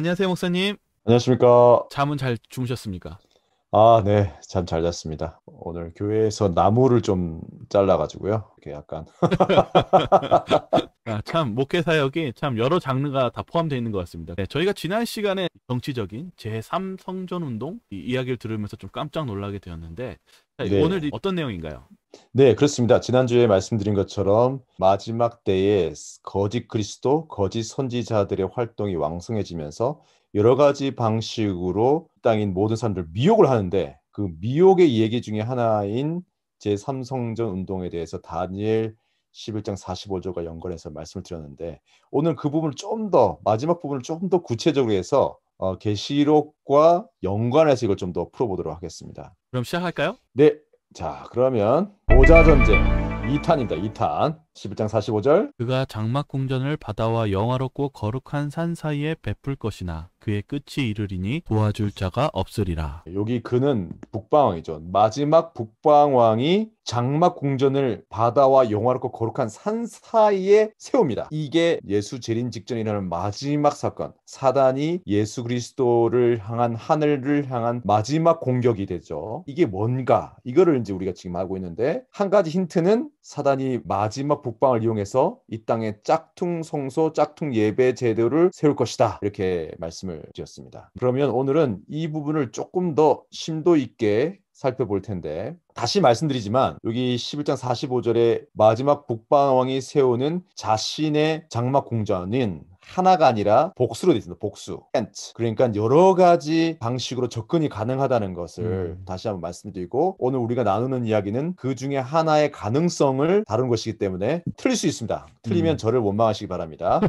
안녕하세요, 목사님. 안녕하십니까. 잠은 잘 주무셨습니까? 아, 네. 잠 잘 잤습니다. 오늘 교회에서 나무를 좀 잘라가지고요. 이렇게 약간. 아, 참, 목회 사역이 참 여러 장르가 다 포함되어 있는 것 같습니다. 네, 저희가 지난 시간에 정치적인 제3성전 운동 이야기를 들으면서 좀 깜짝 놀라게 되었는데, 자, 오늘 네. 어떤 내용인가요? 네, 그렇습니다. 지난주에 말씀드린 것처럼 마지막 때에 거짓 그리스도, 거짓 선지자들의 활동이 왕성해지면서 여러 가지 방식으로 땅인 모든 사람들 미혹을 하는데 그 미혹의 얘기 중에 하나인 제3성전 운동에 대해서 다니엘 11장 45절과 연관해서 말씀을 드렸는데 오늘 그 부분을 좀 더 마지막 부분을 좀 더 구체적으로 해서 계시록과 연관해서 이걸 좀 더 풀어보도록 하겠습니다. 그럼 시작할까요? 네. 자, 그러면 보좌 전쟁 2탄입니다. 2탄. 11장 45절. 그가 장막 궁전을 바다와 영화롭고 거룩한 산 사이에 베풀 것이나 그의 끝이 이르리니 도와줄 자가 없으리라. 여기 그는 북방왕이죠. 마지막 북방왕이 장막 궁전을 바다와 영화롭고 거룩한 산 사이에 세웁니다. 이게 예수 재림 직전이라는 마지막 사건. 사단이 예수 그리스도를 향한 하늘을 향한 마지막 공격이 되죠. 이게 뭔가? 이거를 이제 우리가 지금 하고 있는데 한 가지 힌트는 사단이 마지막 북방을 이용해서 이 땅에 짝퉁 성소, 짝퉁 예배 제도를 세울 것이다. 이렇게 말씀을 드렸습니다. 그러면 오늘은 이 부분을 조금 더 심도 있게 살펴볼 텐데 다시 말씀드리지만 여기 11장 45절에 마지막 북방왕이 세우는 자신의 장막 궁전은 하나가 아니라 복수로 되어 있습니다. 복수. 그러니까 여러 가지 방식으로 접근이 가능하다는 것을 다시 한번 말씀드리고 오늘 우리가 나누는 이야기는 그 중에 하나의 가능성을 다룬 것이기 때문에 틀릴 수 있습니다. 틀리면 저를 원망하시기 바랍니다.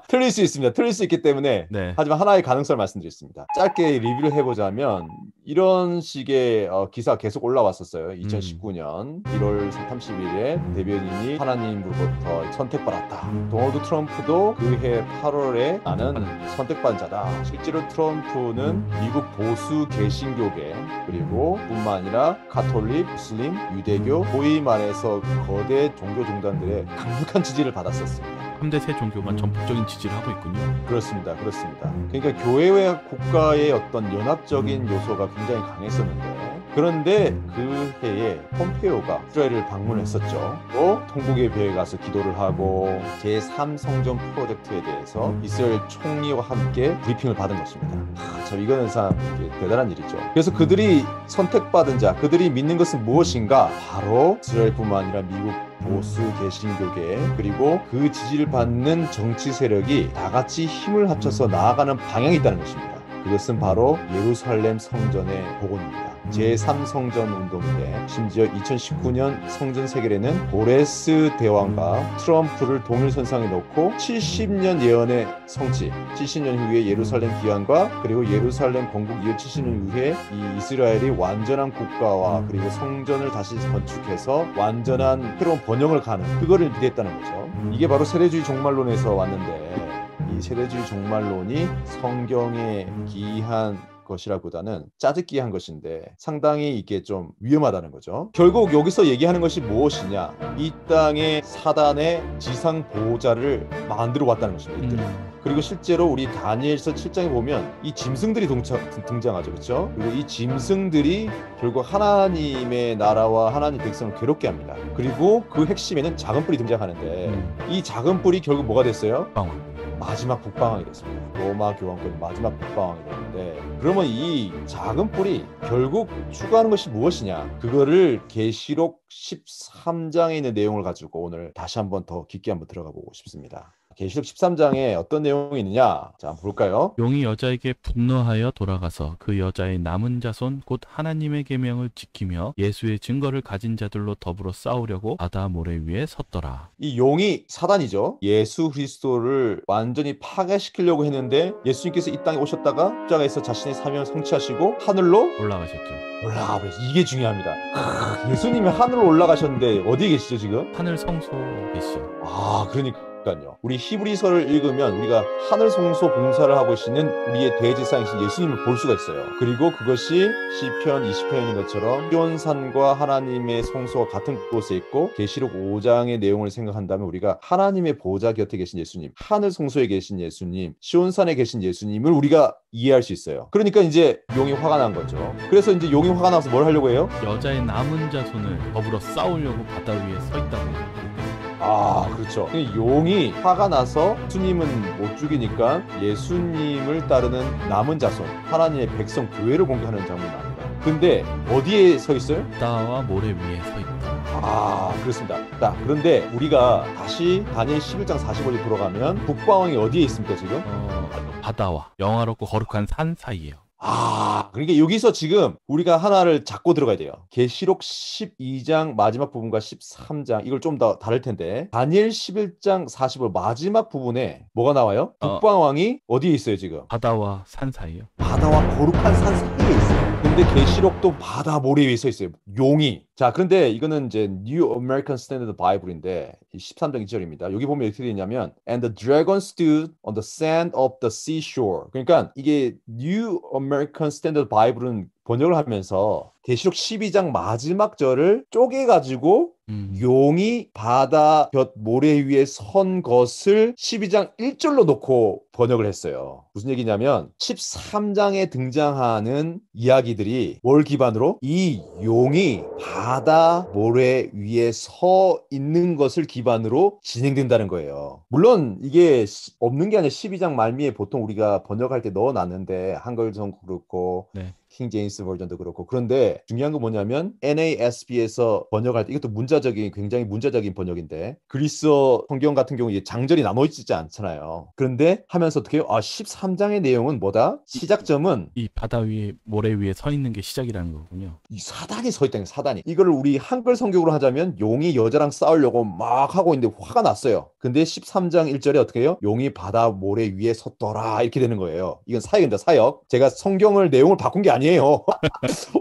틀릴 수 있습니다. 틀릴 수 있기 때문에 네. 하지만 하나의 가능성을 말씀드리겠습니다. 짧게 리뷰를 해보자면 이런 식의 기사가 계속 올라왔었어요. 2019년 1월 30일에 대변인이 하나님으로부터 선택받았다. 도널드 트럼프도 그해 8월에 나는 선택받은 자다. 실제로 트럼프는 미국 보수 개신교계 그리고 뿐만 아니라 가톨릭, 무슬림, 유대교, 소위 말해서 거대 종교 종단들의 강력한 지지를 받았었습니다. 3대 세 종교가 전폭적인 지지를 하고 있군요. 그렇습니다. 그렇습니다. 그러니까 교회와 국가의 어떤 연합적인 요소가 굉장히 강했었는데 그런데 그 해에 폼페이오가 이스라엘을 방문했었죠. 또 통곡의 벽에 가서 기도를 하고 제3성전 프로젝트에 대해서 이스라엘 총리와 함께 브리핑을 받은 것입니다. 참 이거는 참 대단한 일이죠. 그래서 그들이 선택받은 자, 그들이 믿는 것은 무엇인가? 바로 이스라엘뿐만 아니라 미국 보수 개신교계 그리고 그 지지를 받는 정치 세력이 다 같이 힘을 합쳐서 나아가는 방향이 있다는 것입니다. 그것은 바로 예루살렘 성전의 복원입니다. 제3성전 운동인데 심지어 2019년 성전 세결에는 고레스 대왕과 트럼프를 동일선상에 놓고 70년 예언의 성취, 70년 후에 예루살렘 기환과 그리고 예루살렘 건국 이후 70년 후에 이 이스라엘이 완전한 국가와 그리고 성전을 다시 건축해서 완전한 새로운 번영을 가는 그거를 기대했다는 거죠. 이게 바로 세대주의 종말론에서 왔는데 이 세대주의 종말론이 성경에 기이한 것이라보다는 짜깁기한 것인데 상당히 이게 좀 위험하다는 거죠. 결국 여기서 얘기하는 것이 무엇이냐? 이 땅에 사단의 지상 보호자를 만들어 왔다는 것입니다. 이들은. 그리고 실제로 우리 다니엘서 7장에 보면 이 짐승들이 등장하죠. 그렇죠? 그리고 이 짐승들이 결국 하나님의 나라와 하나님 백성을 괴롭게 합니다. 그리고 그 핵심에는 작은 뿔이 등장하는데 이 작은 뿔이 결국 뭐가 됐어요? 마지막 북방왕이 됐습니다. 로마 교황권 마지막 북방왕이 됐는데 그러면 이 작은 뿔이 결국 추구하는 것이 무엇이냐? 그거를 계시록 13장에 있는 내용을 가지고 오늘 다시 한번 더 깊게 한번 들어가 보고 싶습니다. 계시록 13장에 어떤 내용이 있느냐? 자, 한번 볼까요? 용이 여자에게 분노하여 돌아가서 그 여자의 남은 자손 곧 하나님의 계명을 지키며 예수의 증거를 가진 자들로 더불어 싸우려고 바다 모래 위에 섰더라. 이 용이 사단이죠. 예수 그리스도를 완전히 파괴시키려고 했는데 예수님께서 이 땅에 오셨다가 십자가에서 자신의 사명을 성취하시고 하늘로 올라가셨죠. 올라가 버렸어요. 이게 중요합니다. 예수님이 하늘로 올라가셨는데 어디에 계시죠 지금? 하늘 성소 계시죠. 아, 그러니까요. 그러니까요. 우리 히브리서를 읽으면 우리가 하늘 성소 봉사를 하고 계시는 우리의 대제사장이신 예수님을 볼 수가 있어요. 그리고 그것이 시편 20편에 있는 것처럼 시온산과 하나님의 성소가 같은 곳에 있고 계시록 5장의 내용을 생각한다면 우리가 하나님의 보좌 곁에 계신 예수님, 하늘 성소에 계신 예수님, 시온산에 계신 예수님을 우리가 이해할 수 있어요. 그러니까 이제 용이 화가 난 거죠. 그래서 이제 용이 화가 나서 뭘 하려고 해요? 여자의 남은 자손을 더불어 싸우려고 바다 위에 서 있다고. 아, 그렇죠. 용이 화가 나서 예수님은 못 죽이니까 예수님을 따르는 남은 자손, 하나님의 백성 교회를 공격하는 장면이 나옵니다. 근데 어디에 서 있어요? 바다와 모래 위에 서 있다. 아, 그렇습니다. 자, 그런데 우리가 다시 다니엘 11장 45절 돌아가면 북방왕이 어디에 있습니까 지금? 바다와 영화롭고 거룩한 산 사이에요. 아, 그러니까 여기서 지금 우리가 하나를 잡고 들어가야 돼요. 계시록 12장 마지막 부분과 13장 이걸 좀 더 다를 텐데 다니엘 11장 45 마지막 부분에 뭐가 나와요? 북방왕이 어디에 있어요 지금? 바다와 산 사이에요. 바다와 거룩한 산 사이에 있어요. 근데 계시록도 바다 모래 위에 서 있어요. 용이. 자, 그런데 이거는 이제 New American Standard Bible인데 13장 2절입니다. 여기 보면 어떻게 되냐면 And the dragon stood on the sand of the seashore. 그러니까 이게 New American Standard Bible은 번역을 하면서 계시록 12장 마지막 절을 쪼개가지고 용이 바다 곁 모래 위에 선 것을 12장 1절로 놓고 번역을 했어요. 무슨 얘기냐면 13장에 등장하는 이야기들이 뭘 기반으로? 이 용이 바다 모래 위에 서 있는 것을 기반으로 진행된다는 거예요. 물론 이게 없는 게 아니라 12장 말미에 보통 우리가 번역할 때 넣어놨는데 한글도 그렇고 네. 킹 제임스 버전도 그렇고. 그런데 중요한 건 뭐냐면 NASB에서 번역할 때 이것도 굉장히 문자적인 번역인데 그리스어 성경 같은 경우 장절이 나눠 있지 않잖아요. 그런데 하면서 어떻게 해요? 13장의 내용은 뭐다? 시작점은 이 바다 위에 모래 위에 서 있는 게 시작이라는 거군요. 이 사단이 서 있다는 사단이. 이거를 우리 한글 성경으로 하자면 용이 여자랑 싸우려고 막 하고 있는데 화가 났어요. 근데 13장 1절에 어떻게 해요? 용이 바다 모래 위에 섰더라 이렇게 되는 거예요. 이건 사역입니다. 사역. 제가 성경을 내용을 바꾼 게 아니에요.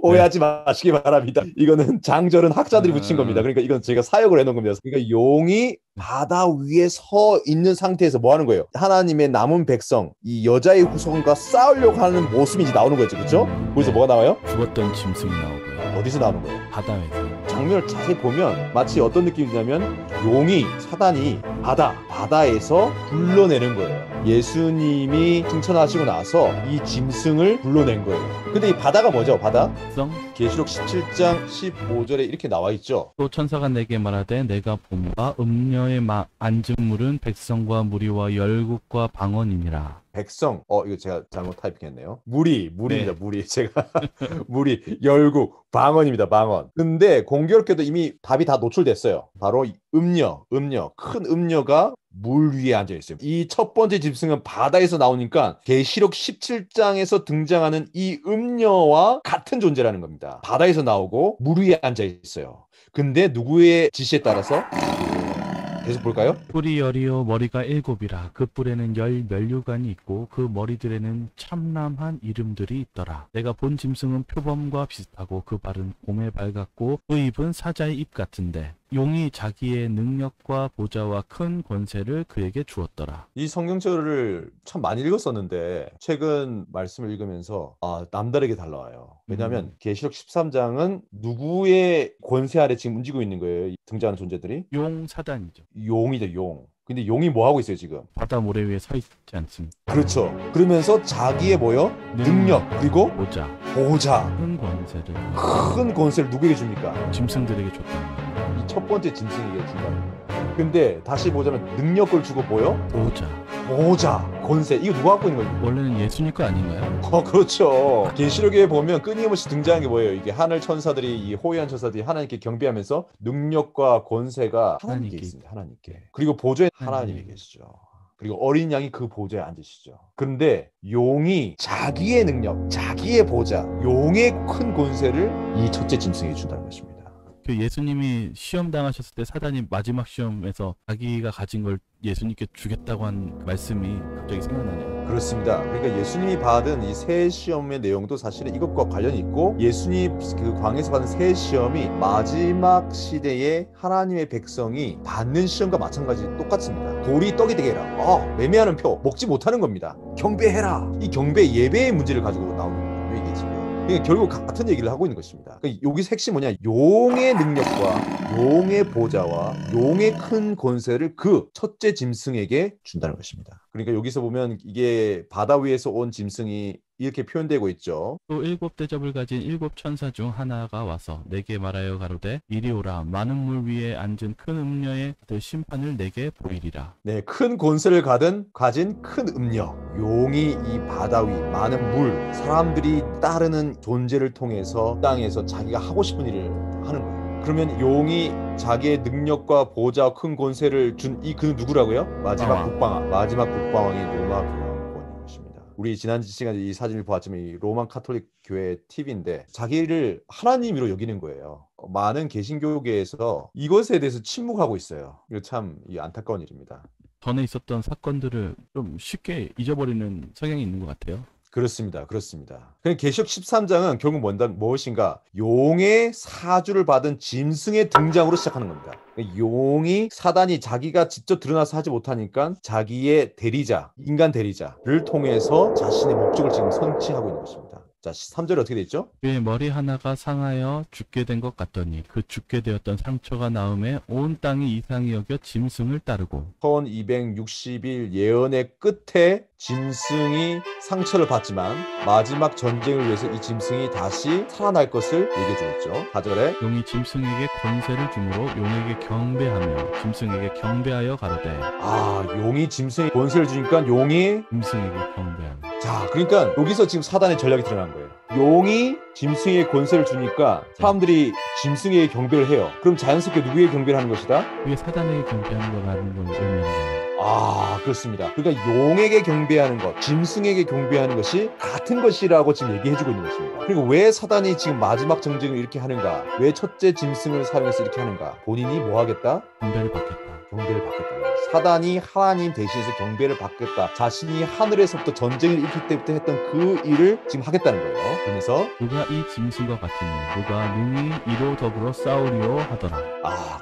오해하지 마시기 바랍니다. 이거는 장절은 학자들이 붙인 겁니다. 그러니까 이건 제가 사역을 해놓은 겁니다. 그러니까 용이 바다 위에 서 있는 상태에서 뭐 하는 거예요? 하나님의 남은 백성, 이 여자의 후손과 싸우려고 하는 모습이 이제 나오는 거죠. 그렇죠? 거기서 뭐가 나와요? 죽었던 짐승이 나오고요. 어디서 나오는 거예요? 바다에서. 장면을 자세히 보면 마치 어떤 느낌이냐면 용이, 사단이 바다에서 불러내는 거예요. 예수님이 승천하시고 나서 이 짐승을 불러낸 거예요. 근데 이 바다가 뭐죠? 바다? 계시록 17장 15절에 이렇게 나와 있죠. 또 천사가 내게 말하되 내가 본바 음녀의 앉은 물은 백성과 무리와 열국과 방언이니라. 백성, 이거 제가 잘못 타이핑했네요. 무리입니다. 네. 무리. 제가 무리, 열국, 방언입니다. 방언. 근데 공교롭게도 이미 답이 다 노출됐어요. 바로 음녀, 큰 음녀가 물 위에 앉아 있어요. 이 첫 번째 짐승은 바다에서 나오니까 계시록 17장에서 등장하는 이 음녀와 같은 존재라는 겁니다. 바다에서 나오고 물 위에 앉아 있어요. 근데 누구의 지시에 따라서? 계속 볼까요? 뿔이 열이요 머리가 7이라 그 뿔에는 10 면류관이 있고 그 머리들에는 참람한 이름들이 있더라. 내가 본 짐승은 표범과 비슷하고 그 발은 곰의 발 같고 그 입은 사자의 입 같은데 용이 자기의 능력과 보좌와 큰 권세를 그에게 주었더라. 이 성경절을 참 많이 읽었었는데 최근 말씀을 읽으면서 남다르게 달라와요. 왜냐하면 계시록 13장은 누구의 권세 아래 지금 움직이고 있는 거예요? 등장하는 존재들이? 용 사단이죠. 용이죠, 용. 근데 용이 뭐 하고 있어요 지금? 바다 모래 위에 서 있지 않습니까? 그렇죠. 그러면서 자기의 뭐요? 능력 그리고 보좌. 큰 권세를 누구에게 줍니까? 짐승들에게 줬다. 이 첫 번째 짐승에게 준다는 거예요. 근데 다시 보자면 능력을 주고 뭐요? 보좌, 권세. 이거 누가 갖고 있는 거예요? 원래는 예수님 거 아닌가요? 그렇죠. 계시록에 보면 끊임없이 등장하는 게 뭐예요? 이게 하늘 천사들이, 이 호위한 천사들이 하나님께 경배하면서 능력과 권세가 하나님께 있습니다. 하나님께. 그리고 보좌에 하나님이 계시죠. 그리고 어린 양이 그 보좌에 앉으시죠. 그런데 용이 자기의 능력, 자기의 보좌, 용의 큰 권세를 이 첫째 짐승에게 준다는 것입니다. 그 예수님이 시험 당하셨을 때 사단이 마지막 시험에서 자기가 가진 걸 예수님께 주겠다고 한 그 말씀이 갑자기 생각나네요. 그렇습니다. 그러니까 예수님이 받은 이 새 시험의 내용도 사실은 이것과 관련이 있고, 예수님 그 광야에서 받은 새 시험이 마지막 시대에 하나님의 백성이 받는 시험과 마찬가지 똑같습니다. 돌이 떡이 되게 해라. 매매하는 표 먹지 못하는 겁니다. 경배해라. 이 경배 예배의 문제를 가지고 나오는 거예요. 이게 지금. 그러니까 결국 같은 얘기를 하고 있는 것입니다. 그러니까 여기서 핵심 뭐냐? 용의 능력과 용의 보좌와 용의 큰 권세를 그 첫째 짐승에게 준다는 것입니다. 그러니까 여기서 보면 이게 바다 위에서 온 짐승이 이렇게 표현되고 있죠. 또 7대접을 가진 7천사 중 하나가 와서 내게 말하여 가로되 이리 오라. 많은 물 위에 앉은 큰 음녀의 그 심판을 내게 보이리라. 네, 큰 권세를 가진 큰 음녀, 용이 이 바다 위 많은 물, 사람들이 따르는 존재를 통해서 땅에서 자기가 하고 싶은 일을 하는 거예요. 그러면 용이 자기의 능력과 보좌, 큰 권세를 준 이 그는 누구라고요? 마지막 국방왕. 마지막 국방왕이 로마 교황권인 것입니다. 우리 지난 시간에 이 사진을 보았지만 이 로마 카톨릭 교회 팁인데, 자기를 하나님으로 여기는 거예요. 많은 개신교계에서 이것에 대해서 침묵하고 있어요. 이거 참 안타까운 일입니다. 전에 있었던 사건들을 좀 쉽게 잊어버리는 성향이 있는 것 같아요. 그렇습니다. 그렇습니다. 그럼 계시록 13장은 결국 무엇인가? 용의 사주를 받은 짐승의 등장으로 시작하는 겁니다. 용이 사단이 자기가 직접 드러나서 하지 못하니까 자기의 대리자, 인간 대리자를 통해서 자신의 목적을 지금 성취하고 있는 것입니다. 자, 3절에 어떻게 돼 있죠? 그의 머리 하나가 상하여 죽게 된 것 같더니 그 죽게 되었던 상처가 나음에 온 땅이 이상히 여겨 짐승을 따르고 1260일 예언의 끝에 짐승이 상처를 받지만 마지막 전쟁을 위해서 이 짐승이 다시 살아날 것을 얘기해 주었죠. 4절에 용이 짐승에게 권세를 주므로 용에게 경배하며 짐승에게 경배하여 가로되 용이 짐승에게 권세를 주니까 용이 짐승에게 경배하며. 자, 그러니까 여기서 지금 사단의 전략이 드러난 거예요. 용이 짐승에게 권세를 주니까 사람들이 짐승에게 경배를 해요. 그럼 자연스럽게 누구에게 경배를 하는 것이다? 그게 사단에게 경배하는 거라는 걸 의미하는 거예요. 그렇습니다. 그러니까 용에게 경배하는 것, 짐승에게 경배하는 것이 같은 것이라고 지금 얘기해주고 있는 것입니다. 그리고 왜 사단이 지금 마지막 전쟁을 이렇게 하는가? 왜 첫째 짐승을 사용해서 이렇게 하는가? 본인이 뭐 하겠다? 경배를 받겠다. 경배를 받겠다. 사단이 하나님 대신해서 경배를 받겠다. 자신이 하늘에서부터 전쟁을 일으킬 때부터 했던 그 일을 지금 하겠다는 거예요. 그러면서 누가 이 짐승과 같으니 누가 능히 이로 더불어 싸우리오 하더라.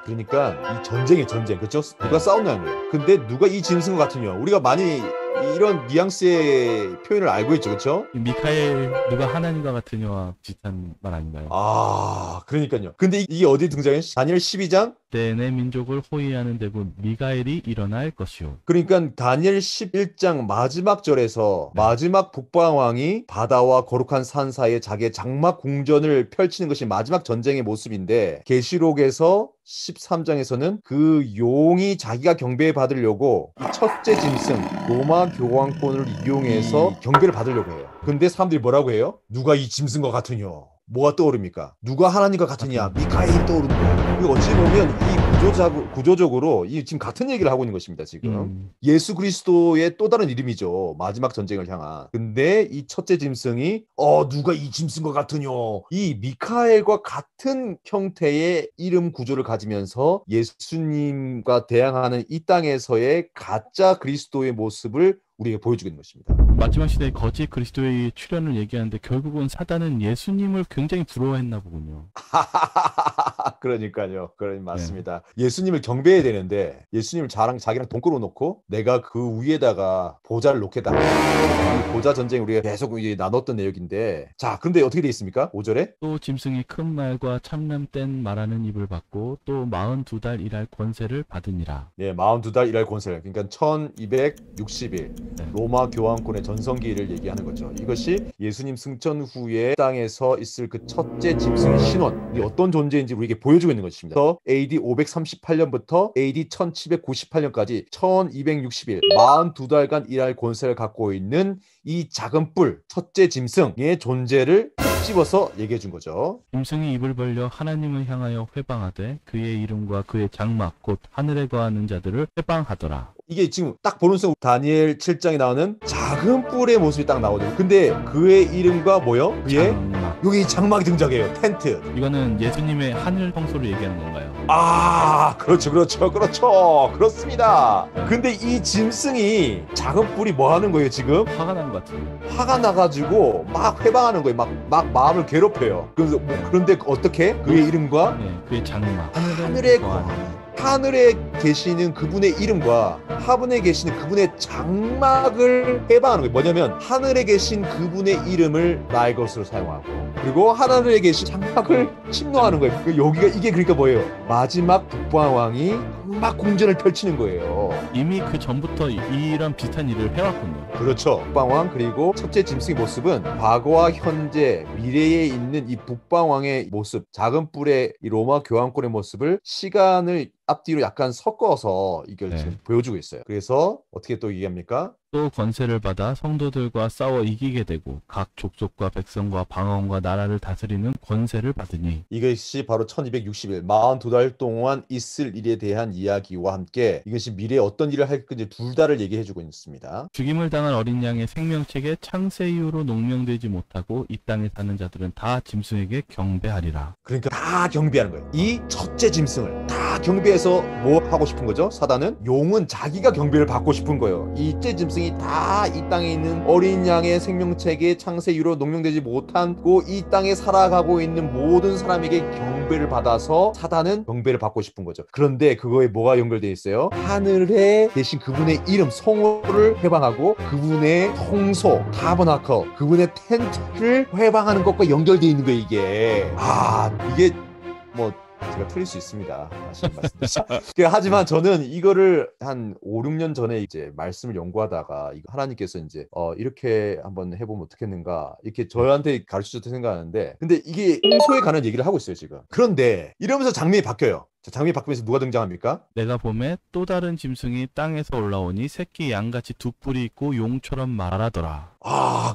그러니까 이 전쟁이에요. 전쟁. 그렇죠? 누가 싸운다는 거예요. 근데 누가 이 짐승과 같으냐? 우리가 많이 이런 뉘앙스의 표현을 알고 있죠. 그렇죠? 미카엘 누가 하나님과 같으냐와 비슷한 말 아닌가요? 그러니까요. 근데 이게 어디 등장해요? 다니엘 12장? 내 민족을 호위하는 대군 미가엘이 일어날 것이요. 그러니까 다니엘 11장 마지막 절에서 마지막 북방왕이 바다와 거룩한 산 사이에 자기의 장막 궁전을 펼치는 것이 마지막 전쟁의 모습인데, 계시록에서 13장에서는 그 용이 자기가 경배받으려고 이 첫째 짐승 로마 교황권을 이용해서 경배를 받으려고 해요. 근데 사람들이 뭐라고 해요? 누가 이 짐승과 같으냐? 뭐가 떠오릅니까? 누가 하나님과 같으냐? 미카엘이 떠오르는 거예요. 그리고 어찌 보면 이 구조적으로 이 지금 같은 얘기를 하고 있는 것입니다. 지금 예수 그리스도의 또 다른 이름이죠. 마지막 전쟁을 향한. 근데 이 첫째 짐승이 누가 이 짐승과 같으냐? 이 미카엘과 같은 형태의 이름 구조를 가지면서 예수님과 대항하는 이 땅에서의 가짜 그리스도의 모습을 우리에게 보여주고 있는 것입니다. 마지막 시대에 거짓 그리스도의 출현을 얘기하는데 결국은 사단은 예수님을 굉장히 부러워했나 보군요. 그러니까요. 맞습니다. 예수님을 경배해야 되는데 예수님을 자기랑 동급으로 놓고 내가 그 위에다가 보좌를 놓겠다. 이 보좌 전쟁 우리가 계속 나눴던 내용인데, 자, 그런데 어떻게 돼 있습니까? 5절에 또 짐승이 큰 말과 참남된 말하는 입을 받고 또 42달 일할 권세를 받으니라. 42달 일할 권세를, 그러니까 1260일 로마 교황권의 전성기를 얘기하는 거죠. 이것이 예수님 승천 후에 땅에서 있을 그 첫째 짐승의 신원, 이 어떤 존재인지 우리에게 보여주고 있는 것입니다. 그래서 AD 538년부터 AD 1798년까지 1260일 42달간 일할 권세를 갖고 있는 이 작은 뿔 첫째 짐승의 존재를 집어서 얘기해 준 거죠. 짐승이 입을 벌려 하나님을 향하여 회방하되 그의 이름과 그의 장막 곧 하늘에 거하는 자들을 회방하더라. 이게 지금 딱 보는 순간 다니엘 7장에 나오는 작은 뿔의 모습이 딱 나오거든요. 근데 그의 이름과 뭐요? 그의 장막. 여기 장막이 등장해요. 텐트. 이거는 예수님의 하늘 성소를 얘기하는 건가요? 아, 그렇죠, 그렇죠, 그렇죠. 그렇습니다. 근데 이 짐승이 작은 뿔이 뭐 하는 거예요, 지금? 화가 난 것 같은데. 화가 나가지고 막 회방하는 거예요. 막 마음을 괴롭혀요. 그래서 그런데 어떻게? 그의 이름과 네, 그의 장막. 하늘에 거하는. 하늘에 계시는 그분의 이름과 하늘에 계시는 그분의 장막을 해방하는 거예요. 뭐냐면 하늘에 계신 그분의 이름을 나의 것으로 사용하고 그리고 하늘에 계신 장막을 침노하는 거예요. 여기가 이게 그러니까 뭐예요? 마지막 북방왕이 막 궁전을 펼치는 거예요. 이미 그 전부터 이런 비슷한 일을 해왔군요. 그렇죠. 북방왕 그리고 첫째 짐승의 모습은 과거와 현재 미래에 있는 이 북방왕의 모습, 작은 뿔의 이 로마 교황권의 모습을 시간을 앞뒤로 약간 섞어서 이걸 네. 지금 보여주고 있어요. 그래서 어떻게 또 얘기합니까? 또 권세를 받아 성도들과 싸워 이기게 되고 각 족속과 백성과 방언과 나라를 다스리는 권세를 받으니 이것이 바로 1260일 42달 동안 있을 일에 대한 이야기와 함께 이것이 미래에 어떤 일을 할 건지 둘 다를 얘기해주고 있습니다. 죽임을 당한 어린 양의 생명책에 창세 이후로 농명되지 못하고 이 땅에 사는 자들은 다 짐승에게 경배하리라. 그러니까 다 경배하는 거예요. 이 첫째 짐승을 다 경배해서 뭐 하고 싶은 거죠? 사단은? 용은 자기가 경배를 받고 싶은 거예요. 이 첫째 짐승이 다 이 땅에 있는 어린 양의 생명책에 창세 이후로 농명되지 못하고 이 땅에 살아가고 있는 모든 사람에게 경배를 받아서 사단은 경배를 받고 싶은 거죠. 그런데 그거에 뭐가 연결되어 있어요? 하늘에 계신 그분의 이름 성호를 회방하고 그분의 성소 타버나클 그분의 텐트를 회방하는 것과 연결되어 있는 거예요. 이게 뭐 제가 틀릴 수 있습니다. 다시 말씀드리죠. 하지만 저는 이거를 한 5, 6년 전에 이제 말씀을 연구하다가 하나님께서 이제 이렇게 한번 해보면 어떻겠는가 이렇게 저한테 가르치셨다고 생각하는데 근데 이게 홍소에 관한 얘기를 하고 있어요 지금. 그런데 이러면서 장면이 바뀌어요. 자, 장면이 바뀌면서 누가 등장합니까? 내가 봄에 또 다른 짐승이 땅에서 올라오니 새끼 양같이 두 뿔이 있고 용처럼 말하더라.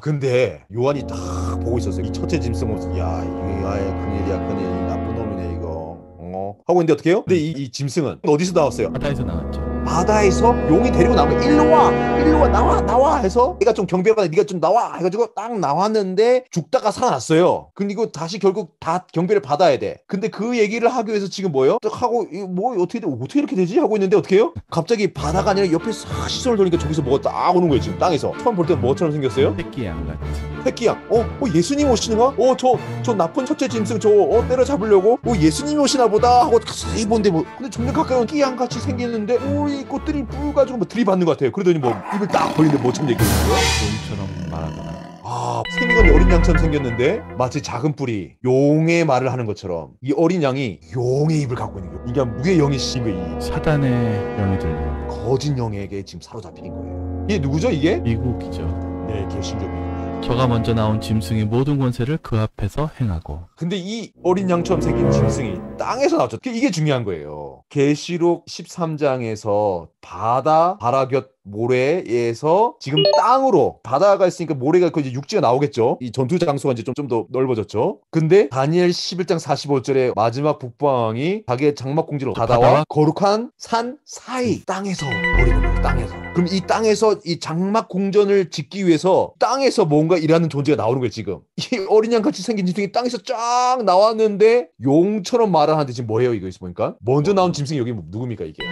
근데 요한이 딱 보고 있었어요. 이 첫째 짐승 모습. 야, 이게 큰일이야, 큰일. 나쁜 놈이네 이거. 하고 있는데 어떻게 해요? 근데 이 짐승은 어디서 나왔어요? 바다에서 나왔죠. 바다에서 용이 데리고 나온 거야. 일로 와, 나와 해서 얘가 좀 경배받아, 네가 좀 나와 해가지고 딱 나왔는데 죽다가 살아났어요. 그리고 다시 결국 다 경배를 받아야 돼. 근데 그 얘기를 하기 위해서 지금 뭐예요? 딱 하고 뭐 어떻게 이렇게 되지 하고 있는데 어떻게 해요? 갑자기 바다가 아니라 옆에 싹 시선을 돌리니까 저기서 뭐가 딱 오는 거예요. 지금 땅에서 처음 볼 때 뭐처럼 생겼어요? 새끼 양같이. 새끼양. 예수님 오시는가? 저 나쁜 첫째 짐승 때려잡으려고? 예수님이 오시나 보다 하고 자세히 보는데 뭐 근데 점점 가까이 오면 끼양 같이 생기는데 이 꽃들이 뿔 가지고 뭐 들이받는 것 같아요. 그러더니 뭐 입을 딱 벌리는데 뭐처럼 얘기했어요? 용처럼 말하더라. 생긴 건 어린 양처럼 생겼는데 마치 작은 뿔이 용의 말을 하는 것처럼 이 어린 양이 용의 입을 갖고 있는 거예요. 이게 무의 영이 신 거예요. 사단의 영이 들려. 거짓 영에게 지금 사로잡힌 거예요. 이게 누구죠 이게? 미국이죠. 네, 개신교입니다. 저가 먼저 나온 짐승의 모든 권세를 그 앞에서 행하고. 근데 이 어린 양처럼 생긴 짐승이 땅에서 나왔죠. 이게 중요한 거예요. 계시록 13장에서 바라곁 모래에서 지금 땅으로 바다가 있으니까 모래가 이제 육지가 나오겠죠. 이 전투 장소가 이제 좀 더 넓어졌죠. 근데 다니엘 11장 45절에 마지막 북방왕이 자기의 장막 공지로 바다와 거룩한 산 사이 땅에서 버리는 거예요. 땅에서. 그럼 이 땅에서 이 장막 궁전을 짓기 위해서 땅에서 뭔가 일하는 존재가 나오는 거예요. 지금 이 어린 양 같이 생긴 짐승이 땅에서 쫙 나왔는데 용처럼 말하는데 지금 뭐예요? 이거 있어 보니까 먼저 나온 짐승이 여기 누굽니까 이게?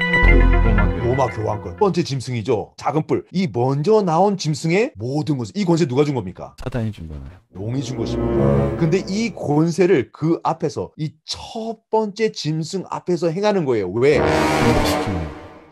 로마 교황권 첫 번째 짐승이죠. 작은 뿔. 이 먼저 나온 짐승의 모든 권세. 이 권세 누가 준 겁니까? 사단이 준 거네요. 용이 준 것입니다. 근데 이 권세를 그 앞에서 이 첫 번째 짐승 앞에서 행하는 거예요. 왜?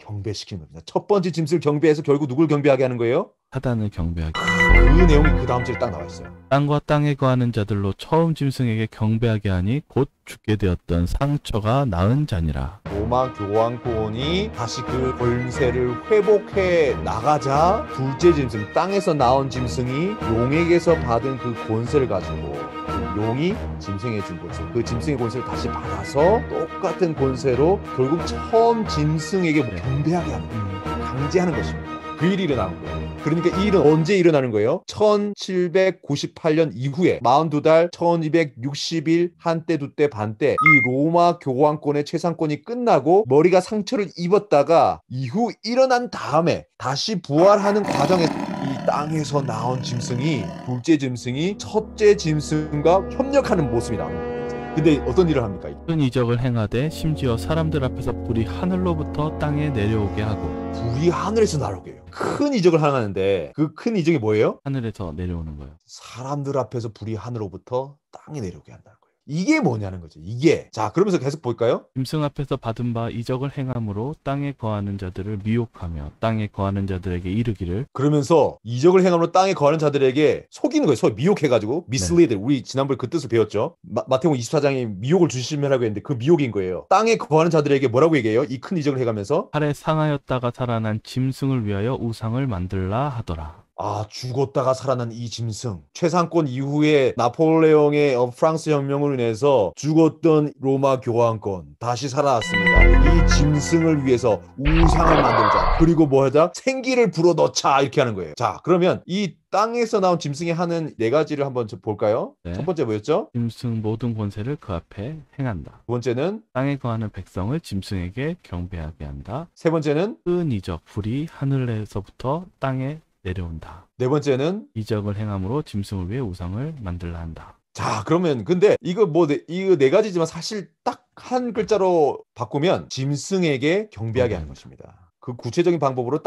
경배시키는 겁니다. 첫 번째 짐승을 경배해서 결국 누굴 경배하게 하는 거예요? 사단을 경배하기. 그 내용이 그 다음 절에 딱 나와 있어요. 땅과 땅에 거하는 자들로 처음 짐승에게 경배하게 하니 곧 죽게 되었던 상처가 나은 자니라. 로마 교황권이 다시 그 권세를 회복해 나가자 둘째 짐승, 땅에서 나온 짐승이 용에게서 받은 그 권세를 가지고 그 용이 짐승에 준 권세, 그 짐승의 권세를 다시 받아서 똑같은 권세로 결국 처음 짐승에게 경배하게 하는 거예요. 강제하는 것입니다. 그 일이 일어나는 거예요. 그러니까 이 일은 언제 일어나는 거예요? 1798년 이후에 42달 1260일 한때 두때 반때 이 로마 교황권의 최상권이 끝나고 머리가 상처를 입었다가 이후 일어난 다음에 다시 부활하는 과정에서 이 땅에서 나온 짐승이 둘째 짐승이 첫째 짐승과 협력하는 모습이 나오는 거예요. 근데 어떤 일을 합니까? 큰 이적을 행하되 심지어 사람들 앞에서 불이 하늘로부터 땅에 내려오게 하고. 불이 하늘에서 날아오게 해요. 큰 이적을 하는데 그 큰 이적이 뭐예요? 하늘에서 내려오는 거예요. 사람들 앞에서 불이 하늘로부터 땅에 내려오게 한다는 거예요. 이게 뭐냐는 거죠. 이게. 자, 그러면서 계속 볼까요? 짐승 앞에서 받은 바 이적을 행함으로 땅에 거하는 자들을 미혹하며 땅에 거하는 자들에게 이르기를. 그러면서 이적을 행함으로 땅에 거하는 자들에게 속이는 거예요. 소위 미혹해가지고 mislead. 우리 지난번에 그 뜻을 배웠죠. 마태복음 24장에 미혹을 주시면라고 했는데 그 미혹인 거예요. 땅에 거하는 자들에게 뭐라고 얘기해요? 이 큰 이적을 해가면서 팔에 상하였다가 살아난 짐승을 위하여 우상을 만들라 하더라. 아, 죽었다가 살아난 이 짐승. 최상권 이후에 나폴레옹의 프랑스 혁명으로 인해서 죽었던 로마 교황권 다시 살아났습니다. 이 짐승을 위해서 우상을 만들자. 그리고 뭐 하자? 생기를 불어넣자. 이렇게 하는 거예요. 자, 그러면 이 땅에서 나온 짐승이 하는 네 가지를 한번 볼까요? 네. 첫 번째 뭐였죠? 짐승 모든 권세를 그 앞에 행한다. 두 번째는? 땅에 거하는 백성을 짐승에게 경배하게 한다. 세 번째는? 큰 이적, 불이 하늘에서부터 땅에 내려온다. 네 번째는? 이적을 행함으로 짐승을 위해 우상을 만들라 한다. 자, 그러면 근데 이거 이거 네 가지지만 사실 딱 한 글자로 바꾸면 짐승에게 경배하게 하는 것입니다. 그 구체적인 방법으로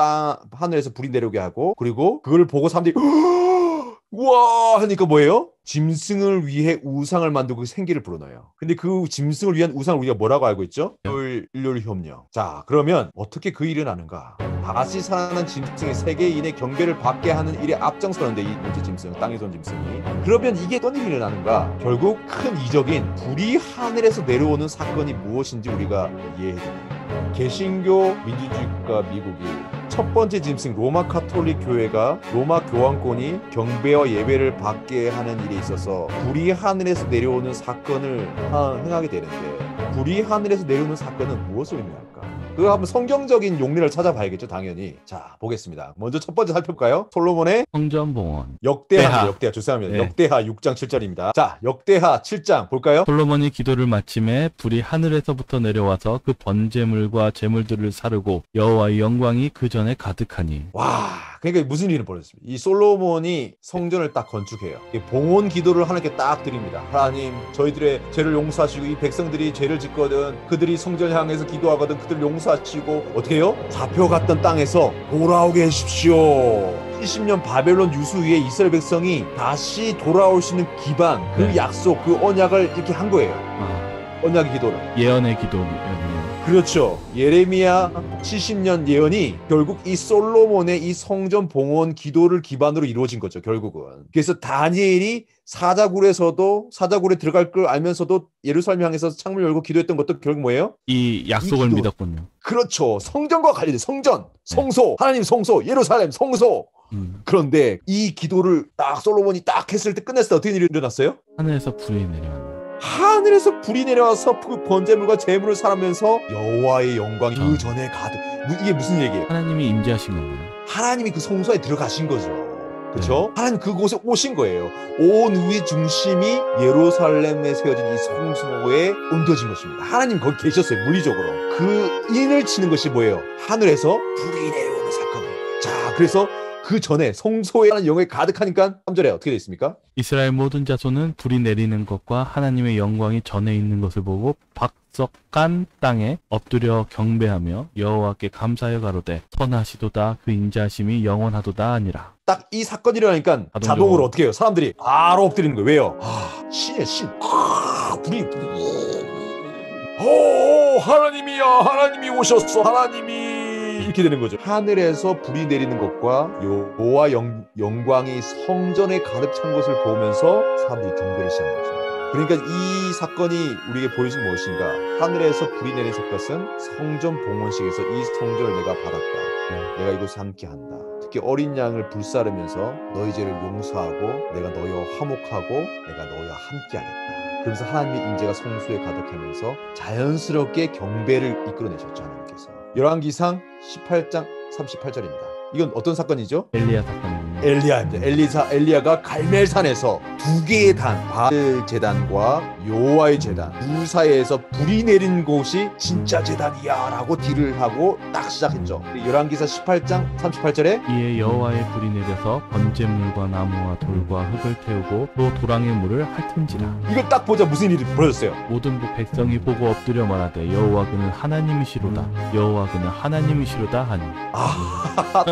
하늘에서 불이 내려오게 하고, 그리고 그걸 보고 사람들이 우와 하니까 뭐예요? 짐승을 위해 우상을 만들고 생기를 불어넣어요. 근데 그 짐승을 위한 우상을 우리가 뭐라고 알고 있죠? 일요일 협령. 자, 그러면 어떻게 그 일이 나는가? 다시 살아난 짐승의 세계인의 경배를 받게 하는 일에 앞장서는데, 이 문제 짐승, 땅에서 온 짐승이. 그러면 이게 어떤 일이 일어나는가? 결국 큰 이적인 불이 하늘에서 내려오는 사건이 무엇인지 우리가 이해해야 됩니다. 개신교 민주주의 국가 미국이 첫 번째 짐승 로마 카톨릭 교회가 로마 교황권이 경배와 예배를 받게 하는 일에 있어서 불이 하늘에서 내려오는 사건을 행하게 되는데, 불이 하늘에서 내려오는 사건은 무엇을 의미할까? 그거 한번 성경적인 용례를 찾아봐야겠죠, 당연히. 자, 보겠습니다. 먼저 첫 번째 살펴볼까요? 솔로몬의 성전봉헌. 역대하. 죄송합니다. 네. 역대하 6장 7절입니다. 자, 역대하 7장 볼까요? 솔로몬이 기도를 마침에 불이 하늘에서부터 내려와서 그 번제물과 제물들을 사르고 여호와의 영광이 그 전에 가득하니. 와, 그러니까 무슨 일이 벌어졌습니다. 이 솔로몬이 성전을 딱 건축해요. 봉헌 기도를 하나님께 딱 드립니다. 하나님, 저희들의 죄를 용서하시고, 이 백성들이 죄를 짓거든, 그들이 성전 향해서 기도하거든, 그들을 용서하시고, 어떻게 해요? 잡혀갔던 땅에서 돌아오게 해주십시오. 70년 바벨론 유수 위에 이스라엘 백성이 다시 돌아올 수 있는 기반, 그 네. 약속, 그 언약을 이렇게 한 거예요. 언약의 기도를. 예언의 기도였네요. 그렇죠. 예레미야 70년 예언이 결국 이 솔로몬의 이 성전 봉헌 기도를 기반으로 이루어진 거죠, 결국은. 그래서 다니엘이 사자굴에 들어갈 걸 알면서도 예루살렘 향해서 창문을 열고 기도했던 것도 결국 뭐예요? 이 약속을 이 기도. 믿었군요. 그렇죠. 성전과 관련된 성전, 성소, 하나님 성소, 예루살렘 성소. 그런데 이 기도를 딱 솔로몬이 딱 했을 때 끝냈을 때 어떻게 일이 일어났어요? 하늘에서 불이 내려왔네. 하늘에서 불이 내려와서 그 번제물과 제물을 사르면서 여호와의 영광이 그 전에 가득. 이게 무슨 얘기예요? 하나님이 임재하신 건가요? 하나님이 그 성소에 들어가신 거죠. 그렇죠? 하나님 그곳에 오신 거예요. 온 우리 중심이 예루살렘에 세워진 이 성소에 옮겨진 것입니다. 하나님 거기 계셨어요, 물리적으로. 그 인을 치는 것이 뭐예요? 하늘에서 불이 내려오는 사건이에요. 자, 그래서 그 전에 성소에 하는 영광이 가득하니까 3절에 어떻게 되어 있습니까? 이스라엘 모든 자손은 불이 내리는 것과 하나님의 영광이 전에 있는 것을 보고 박석간 땅에 엎드려 경배하며 여호와께 감사하여 가로되 선하시도다 그 인자하심이 영원하도다 아니라. 딱 이 사건이 일어나니까 자동으로 어떻게 해요? 사람들이 바로 엎드리는 거예요. 왜요? 신이야, 신. 불이. 하나님이야, 하나님이 오셨어, 하나님이. 이렇게 되는 거죠. 하늘에서 불이 내리는 것과 여호와 영광이 성전에 가득 찬 것을 보면서 사람들이 경배를 시작한 거죠. 그러니까 이 사건이 우리에게 보여주는 무엇인가? 하늘에서 불이 내린 것은 성전 봉헌식에서 이 성전을 내가 받았다. 내가 이곳에 함께한다. 특히 어린 양을 불사르면서 너희 죄를 용서하고 내가 너희와 화목하고 내가 너희와 함께하겠다. 그러면서 하나님의 인재가 성소에 가득하면서 자연스럽게 경배를 이끌어내셨죠, 하나님께서. 열왕기상 18장 38절입니다. 이건 어떤 사건이죠? 엘리야 사건입니다. 엘리야입니다. 엘리야가 갈멜산에서 두 개의 단, 바알 제단과 여호와의 제단 두 사이에서 불이 내린 곳이 진짜 제단이야 라고 딜을 하고 딱 시작했죠. 열왕기사 18장 38절에 이에 여호와의 불이 내려서 번제물과 나무와 돌과 흙을 태우고 또 도랑의 물을 핥은지라. 이걸 딱 보자 무슨 일이 벌어졌어요. 모든 백성이 보고 엎드려 말하되 여호와 그는 하나님이시로다. 여호와 그는 하나님이시로다 하니.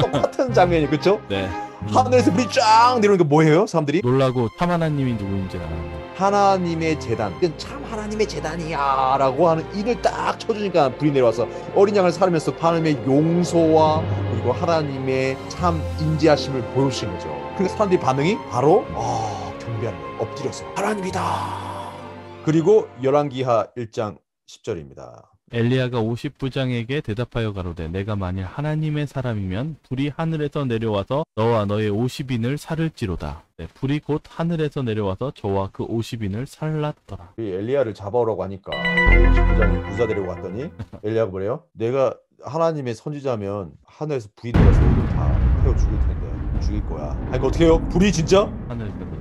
똑같은 장면이 그쵸? 네. 하늘에서 불이 쫙 내려오는 게 뭐예요? 사람들이 놀라고 참 하나님이 누구인지 알았네. 하나님의 제단, 참 하나님의 제단이야 라고 하는 인을 딱 쳐주니까 불이 내려와서 어린 양을 살면서 하나님의 용서와 그리고 하나님의 참 인지하심을 보여주신 거죠. 그러니까 사람들이 반응이 바로 경배하는 거예요. 엎드려서 하나님이다. 그리고 열왕기하 1장 10절입니다. 엘리야가 50부장에게 대답하여 가로되 내가 만일 하나님의 사람이면 불이 하늘에서 내려와서 너와 너의 50인을 살을지로다. 네, 불이 곧 하늘에서 내려와서 저와 그 50인을 살랐더라. 엘리야를 잡아오라고 하니까 50부장이 부사되려고 왔더니 엘리야가 뭐래요? 내가 하나님의 선지자면 하늘에서 불이 내려서 너희들 다 태워 죽일 텐데 죽일 거야. 그러니까 어떻게 해요? 불이 진짜? 하늘에서 내려.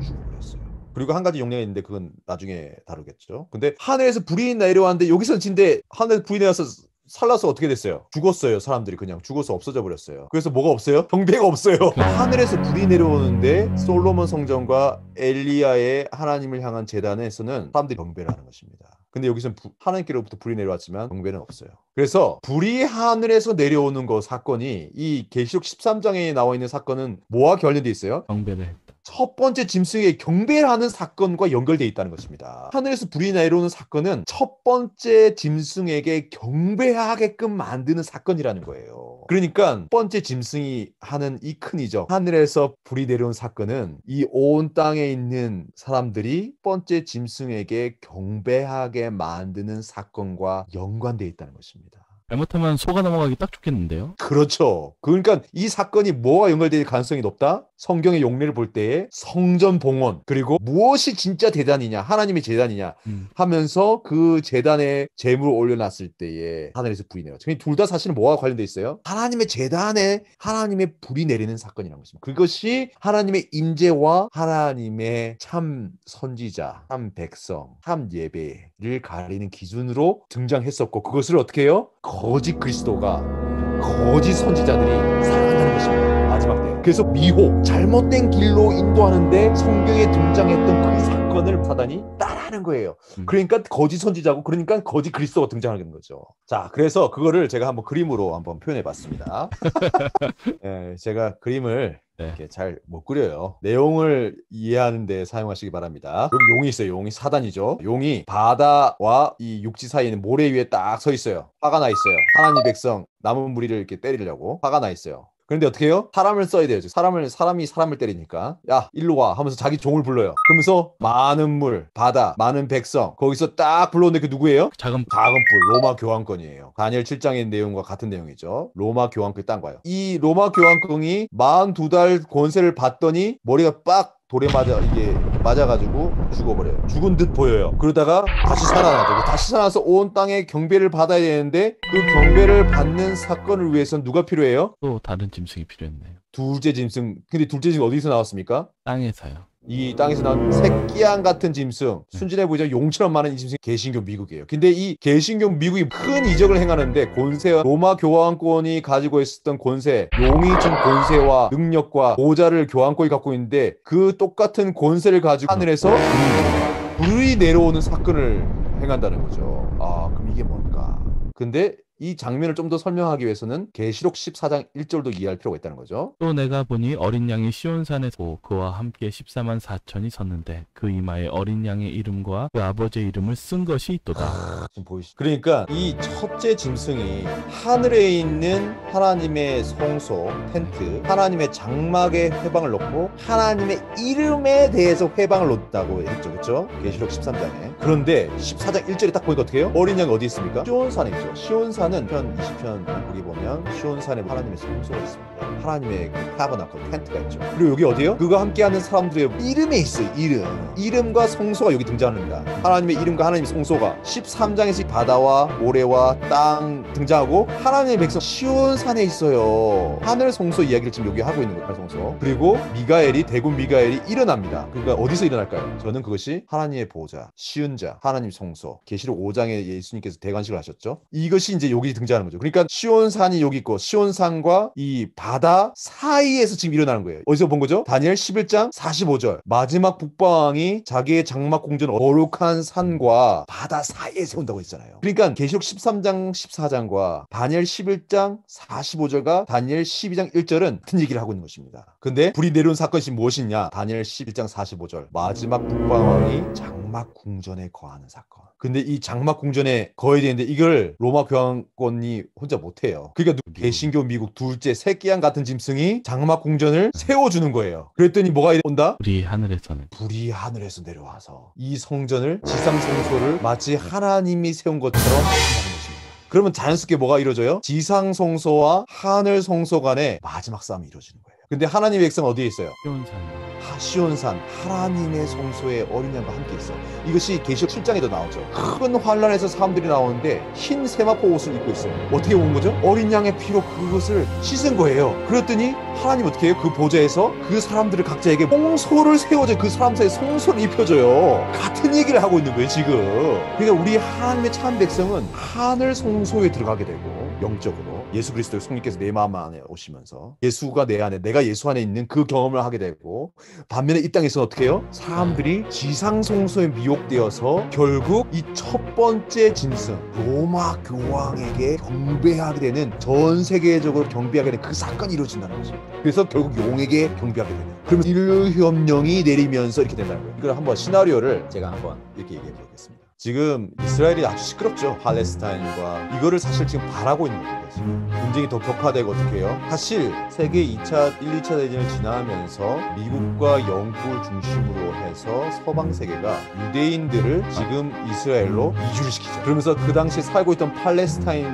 죽어버렸어요. 그리고 한 가지 용량이 있는데 그건 나중에 다루겠죠. 근데 하늘에서 불이 내려왔는데 여기서는 진데 하늘에서 불이 내려서 살라서 어떻게 됐어요? 죽었어요. 사람들이 그냥 죽어서 없어져 버렸어요. 그래서 뭐가 없어요? 경배가 없어요. 하늘에서 불이 내려오는데 솔로몬 성전과 엘리야의 하나님을 향한 제단에서는 사람들이 경배를 하는 것입니다. 근데 여기서는 하나님께로부터 불이 내려왔지만 경배는 없어요. 그래서 불이 하늘에서 내려오는 거 사건이 이 계시록 13장에 나와 있는 사건은 뭐와 관련돼 있어요? 경배를 했다. 첫 번째 짐승에게 경배를 하는 사건과 연결되어 있다는 것입니다. 하늘에서 불이 내려오는 사건은 첫 번째 짐승에게 경배하게끔 만드는 사건이라는 거예요. 그러니까 첫 번째 짐승이 하는 이 큰 이적, 하늘에서 불이 내려온 사건은 이 온 땅에 있는 사람들이 첫 번째 짐승에게 경배하게 만드는 사건과 연관되어 있다는 것입니다. 잘못하면 소가 넘어가기 딱 좋겠는데요? 그렇죠. 그러니까 이 사건이 뭐와 연결될 가능성이 높다? 성경의 용례를 볼 때에 성전 봉헌 그리고 무엇이 진짜 대단이냐 하나님의 제단이냐 하면서 그 제단에 제물을 올려놨을 때에 하늘에서 불이 내려. 둘 다 사실은 뭐와 관련돼 있어요? 하나님의 제단에 하나님의 불이 내리는 사건이라는 것입니다. 그것이 하나님의 임재와 하나님의 참 선지자, 참 백성, 참 예배를 가리는 기준으로 등장했었고 그것을 어떻게 해요? 거짓 그리스도가 거짓 선지자들이 사랑한다는 것입니다. 마지막 때. 그래서 미혹, 잘못된 길로 인도하는데 성경에 등장했던 그 사건을 사단이 따라하는 거예요. 그러니까 거짓 선지자고 그러니까 거짓 그리스도가 등장하는 거죠. 자, 그래서 그거를 제가 한번 그림으로 한번 표현해 봤습니다. 네, 제가 그림을 이렇게 잘 못 그려요. 내용을 이해하는 데 사용하시기 바랍니다. 여기 용이 있어요. 용이 사단이죠. 용이 바다와 이 육지 사이에 있는 모래 위에 딱 서 있어요. 화가 나 있어요. 하나님 백성 남은 무리를 이렇게 때리려고 화가 나 있어요. 그런데 어떻게 해요? 사람을 써야 돼요. 사람이 사람을 때리니까 야 일로 와 하면서 자기 종을 불러요. 그러면서 많은 물, 바다, 많은 백성 거기서 딱 불러오는데 그 누구예요? 작은 불, 로마 교황권이에요. 다니엘 7장의 내용과 같은 내용이죠. 로마 교황권이 딴 거예요. 이 로마 교황권이 42달 권세를 받더니 머리가 빡 돌에 맞아가지고 죽어버려요. 죽은 듯 보여요. 그러다가 다시 살아나죠. 다시 살아나서 온 땅에 경배를 받아야 되는데 그 경배를 받는 사건을 위해서는 누가 필요해요? 또 다른 짐승이 필요했네요. 둘째 짐승. 근데 둘째 짐승 어디서 나왔습니까? 땅에서요. 이 땅에서 나온 새끼양 같은 짐승, 순진해 보이죠? 용처럼 많은 이 짐승이 개신교 미국이에요. 근데 이 개신교 미국이 큰 이적을 행하는데 권세와 로마 교황권이 가지고 있었던 권세, 용이 준 권세와 능력과 보좌를 교황권이 갖고 있는데 그 똑같은 권세를 가지고 하늘에서 불이 내려오는 사건을 행한다는 거죠. 아, 그럼 이게 뭔가? 근데 이 장면을 좀 더 설명하기 위해서는 계시록 14장 1절도 이해할 필요가 있다는 거죠. 또 내가 보니 어린 양이 시온산에 서 그와 함께 14만 4천이 섰는데 그 이마에 어린 양의 이름과 그 아버지의 이름을 쓴 것이 있도다. 지금 보이시죠? 그러니까 이 첫째 짐승이 하늘에 있는 하나님의 성소, 텐트, 하나님의 장막에 회방을 놓고 하나님의 이름에 대해서 회방을 놓았다고 했죠. 그렇죠? 계시록 13장에. 그런데 14장 1절에 딱 보니까 어떻게 해요? 어린 양이 어디 있습니까? 시온산에 있죠. 시온산은 20편 거기 보면 시온산에 하나님의 성소가 있습니다. 하나님의 그 타버나클 텐트가 있죠. 그리고 여기 어디예요? 그가 함께하는 사람들의 이름에 있어요. 이름과 성소가 여기 등장합니다. 하나님의 이름과 하나님의 성소가 13장에서 바다와 모래와 땅 등장하고 하나님의 백성 시온산에 있어요. 하늘 성소 이야기를 지금 여기 하고 있는 거예요. 하늘 성소. 그리고 미가엘이 대군 미가엘이 일어납니다. 그러니까 어디서 일어날까요? 저는 그것이 하나님의 보좌, 시은자, 하나님 성소. 계시록 5장에 예수님께서 대관식을 하셨죠. 이것이 이제 여기 등장하는 거죠. 그러니까 시온산이 여기 있고 시온산과 이 바다 사이에서 지금 일어나는 거예요. 어디서 본 거죠? 다니엘 11장 45절. 마지막 북방이 자기의 장막 공전 거룩한 산과 바다 사이에 세운다고 했잖아요. 그러니까 계시록 13장 14장과 다니엘 11장 45절과 다니엘 12장 1절은 같은 얘기를 하고 있는 것입니다. 근데 불이 내려온 사건이 무엇이냐? 다니엘 11장 45절. 마지막 북방왕이 장막 궁전에 거하는 사건. 근데 이 장막 궁전에 거해야 되는데 이걸 로마 교황권이 혼자 못해요. 그러니까 개신교 미국 둘째 새끼양 같은 짐승이 장막 궁전을 세워주는 거예요. 그랬더니 뭐가 온다? 불이 하늘에서 내려와서 이 성전을 지상 성소를 마치 하나님이 세운 것처럼 한다는 것입니다. 그러면 자연스럽게 뭐가 이루어져요? 지상 성소와 하늘 성소 간에 마지막 싸움이 이루어지는 거예요. 근데 하나님의 백성은 어디에 있어요? 시온산 하나님의 성소에 어린 양과 함께 있어. 이것이 계시록 7장에도 나오죠. 큰 환란에서 사람들이 나오는데 흰 세마포 옷을 입고 있어요. 어떻게 온 거죠? 어린 양의 피로 그것을 씻은 거예요. 그랬더니 하나님 어떻게 해요? 그 보좌에서 그 사람들을 각자에게 성소를 세워줘. 그 사람 사이에 성소를 입혀줘요. 같은 얘기를 하고 있는 거예요 지금. 그러니까 우리 하나님의 참 백성은 하늘 성소에 들어가게 되고 영적으로 예수 그리스도의 성령께서 내 마음 안에 오시면서 예수가 내 안에 내가 예수 안에 있는 그 경험을 하게 되고, 반면에 이 땅에서는 어떻게 해요? 사람들이 지상 성소에 미혹되어서 결국 이 첫 번째 짐승 로마 교황에게 경배하게 되는, 전 세계적으로 경배하게 되는 그 사건이 이루어진다는 거죠. 그래서 결국 용에게 경배하게 되는, 그러면 인류혁명이 내리면서 이렇게 된다는 거예요. 이걸 한번 시나리오를 제가 한번 이렇게 얘기해 보겠습니다. 지금 이스라엘이 아주 시끄럽죠. 팔레스타인과 이거를 사실 지금 바라고 있는 겁니다. 지금 분쟁이 더 격화되고 어떻게 해요? 사실 세계 1, 2차 대전을 지나면서 미국과 영국을 중심으로 해서 서방 세계가 유대인들을 지금 이스라엘로 이주를 시키죠. 그러면서 그 당시 살고 있던 팔레스타인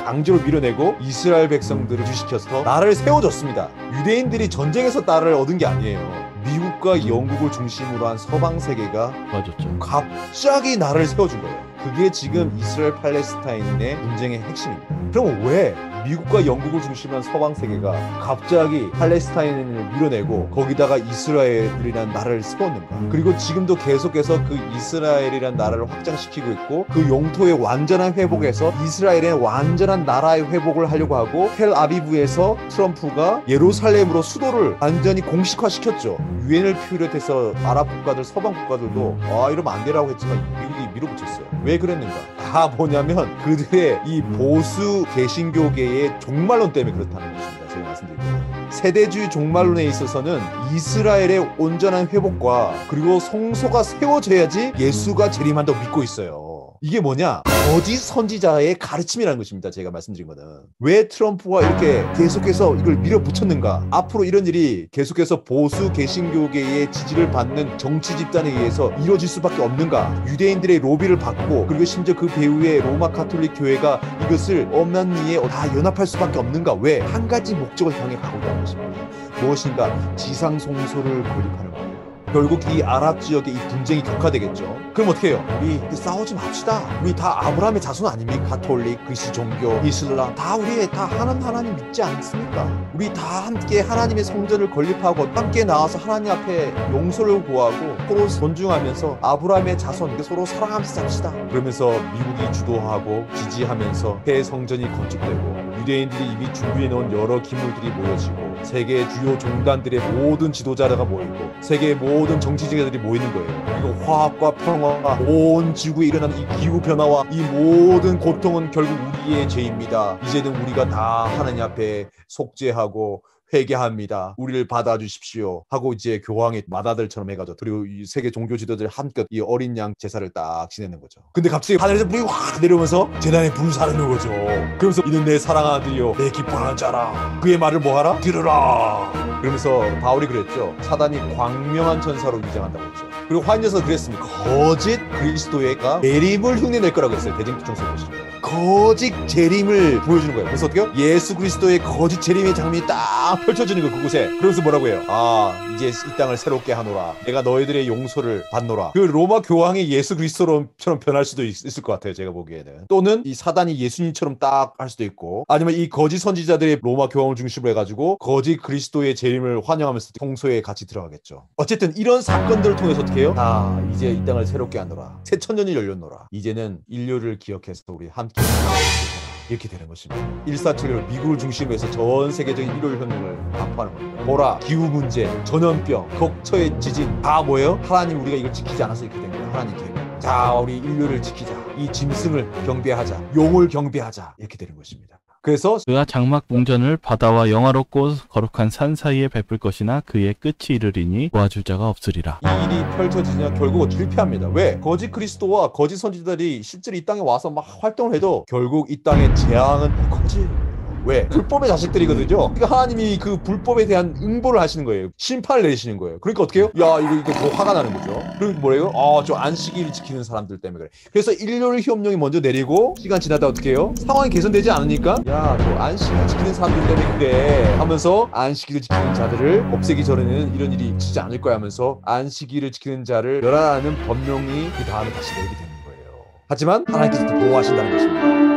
강제로 밀어내고 이스라엘 백성들을 이주시켜서 나라를 세워줬습니다. 유대인들이 전쟁에서 나라를 얻은 게 아니에요. 미국과 영국을 중심으로 한 서방 세계가 맞았죠. 갑자기 나라를 세워준 거예요. 그게 지금 이스라엘 팔레스타인의 분쟁의 핵심입니다. 그럼 왜 미국과 영국을 중심으로 한 서방 세계가 갑자기 팔레스타인을 밀어내고 거기다가 이스라엘이라는 나라를 세웠는가? 그리고 지금도 계속해서 그 이스라엘이라는 나라를 확장시키고 있고, 그 영토의 완전한 회복에서 이스라엘의 완전한 나라의 회복을 하려고 하고, 텔아비브에서 트럼프가 예루살렘으로 수도를 완전히 공식화시켰죠. 유엔을 비롯해서 아랍 국가들, 서방 국가들도 이러면 안 되라고 했지만 미국이 밀어붙였어요. 왜 그랬는가? 다 뭐냐면 그들의 이 보수 개신교계의 종말론 때문에 그렇다는 것입니다. 제가 말씀드릴게요. 세대주의 종말론에 있어서는 이스라엘의 온전한 회복과 그리고 성소가 세워져야지 예수가 재림한다고 믿고 있어요. 이게 뭐냐? 거짓 선지자의 가르침이라는 것입니다. 제가 말씀드린 거는. 왜 트럼프가 이렇게 계속해서 이걸 밀어붙였는가? 앞으로 이런 일이 계속해서 보수 개신교계의 지지를 받는 정치 집단에 의해서 이루어질 수밖에 없는가? 유대인들의 로비를 받고, 그리고 심지어 그 배후에 로마 가톨릭 교회가 이것을 엄난리에 다 연합할 수밖에 없는가? 왜? 한 가지 목적을 향해 가고 있다는 것입니다. 무엇인가? 지상 성소를 건립하는 겁니다. 결국 이 아랍 지역의 이 분쟁이 격화되겠죠. 그럼 어떻게 해요? 우리 싸우지 맙시다. 우리 다 아브라함의 자손 아닙니까? 가톨릭, 그리스 종교, 이슬람 다 우리 다 하나님 믿지 않습니까? 우리 다 함께 하나님의 성전을 건립하고 함께 나와서 하나님 앞에 용서를 구하고 서로 존중하면서 아브라함의 자손 서로 사랑하면서 삽시다. 그러면서 미국이 주도하고 지지하면서 새 성전이 건축되고, 유대인들이 이미 준비해놓은 여러 기물들이 모여지고, 세계 주요 종단들의 모든 지도자가 모이고, 세계의 모든 정치지도자들이 모이는 거예요. 그리고 화합과 평화가 온 지구에 일어나는 이 기후변화와 이 모든 고통은 결국 우리의 죄입니다. 이제는 우리가 다 하나님 앞에 속죄하고 회개합니다. 우리를 받아주십시오 하고 이제 교황의 맏아들처럼 해가지고, 그리고 이 세계 종교 지도자들 함께 이 어린 양 제사를 딱 지내는 거죠. 근데 갑자기 하늘에서 불이 확 내려오면서 재단에 불을 사르는 거죠. 그러면서 이는 내 사랑하는 아들이요 내 기뻐하는 자라. 그의 말을 뭐하라? 들으라. 그러면서 바울이 그랬죠. 사단이 광명한 천사로 위장한다고 했죠. 그리고 화인여서 그랬습니다. 거짓 그리스도가 재림을 흉내낼 거라고 했어요. 대중교통선 보시면 거짓 재림을 보여주는 거예요. 그래서 어떻게요? 예수 그리스도의 거짓 재림의 장면이 딱 펼쳐지는 거예요. 그곳에. 그러면서 뭐라고 해요? 이제 이 땅을 새롭게 하노라. 내가 너희들의 용서를 받노라. 그 로마 교황이 예수 그리스도처럼 변할 수도 있을 것 같아요. 제가 보기에는. 또는 이 사단이 예수님처럼 딱 할 수도 있고, 아니면 이 거짓 선지자들의 로마 교황을 중심으로 해가지고 거짓 그리스도의 재림을 환영하면서 통소에 같이 들어가겠죠. 어쨌든 이런 사건들을 통해서 어떻게 해요? 이제 이 땅을 새롭게 하노라. 새 천년이 열렸노라. 이제는 인류를 기억해서 우리 함께 이렇게 되는 것입니다. 1476 미국을 중심으로 해서 전 세계적인 일요일혁명을 반포하는 겁니다. 보라, 기후 문제, 전염병, 격처의 지진 다 뭐예요? 하나님 우리가 이걸 지키지 않아서 이렇게 된 거예요. 하나님 계획. 자, 우리 인류를 지키자. 이 짐승을 경배하자. 용을 경배하자. 이렇게 되는 것입니다. 그래서 그가 장막 궁전을 바다와 영화롭고 거룩한 산 사이에 베풀 것이나 그의 끝이 이르리니 도와줄 자가 없으리라. 이 일이 펼쳐지냐 결국 실패합니다. 왜? 거짓 그리스도와 거짓 선지자들이 실제로 이 땅에 와서 막 활동을 해도 결국 이 땅의 재앙은 거짓. 왜? 불법의 자식들이거든요. 그러니까 하나님이 그 불법에 대한 응보를 하시는 거예요. 심판을 내리시는 거예요. 그러니까 어떻게 해요? 야, 이거 더 화가 나는 거죠. 그리고 뭐래요? 저 안식일을 지키는 사람들 때문에 그래. 그래서 일요일 협령이 먼저 내리고 시간 지나다 어떻게 해요? 상황이 개선되지 않으니까 야, 저 안식일 지키는 사람들 때문에 그래 하면서 안식일을 지키는 자들을 없애기 전에는 이런 일이 있지 않을 거야 하면서 안식일을 지키는 자를 멸하라는 법령이 그 다음에 다시 내리게 되는 거예요. 하지만 하나님께서 또 보호하신다는 것입니다.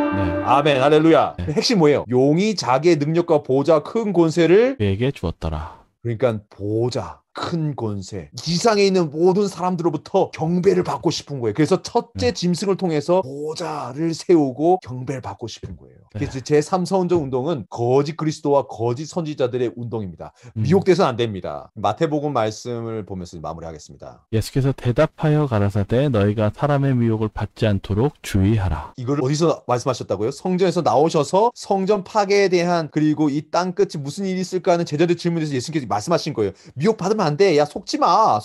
아멘, 할렐루야. 네. 핵심 뭐예요? 용이 자기의 능력과 보좌 큰 권세를 그에게 주었더라. 그러니까 보좌 큰 권세 지상에 있는 모든 사람들로부터 경배를 받고 싶은 거예요. 그래서 첫째 짐승을 통해서 보좌를 세우고 경배를 받고 싶은 거예요. 그래서 제3서운전 운동은 거짓 그리스도와 거짓 선지자들의 운동입니다. 미혹돼서는 안 됩니다. 마태복음 말씀을 보면서 마무리하겠습니다. 예수께서 대답하여 가라사대 너희가 사람의 미혹을 받지 않도록 주의하라. 이걸 어디서 말씀하셨다고요? 성전에서 나오셔서 성전 파괴에 대한 그리고 이 땅 끝이 무슨 일이 있을까 하는 제자들 질문에서 예수님께서 말씀하신 거예요. 미혹받으면 안 돼. 야, 속지 마.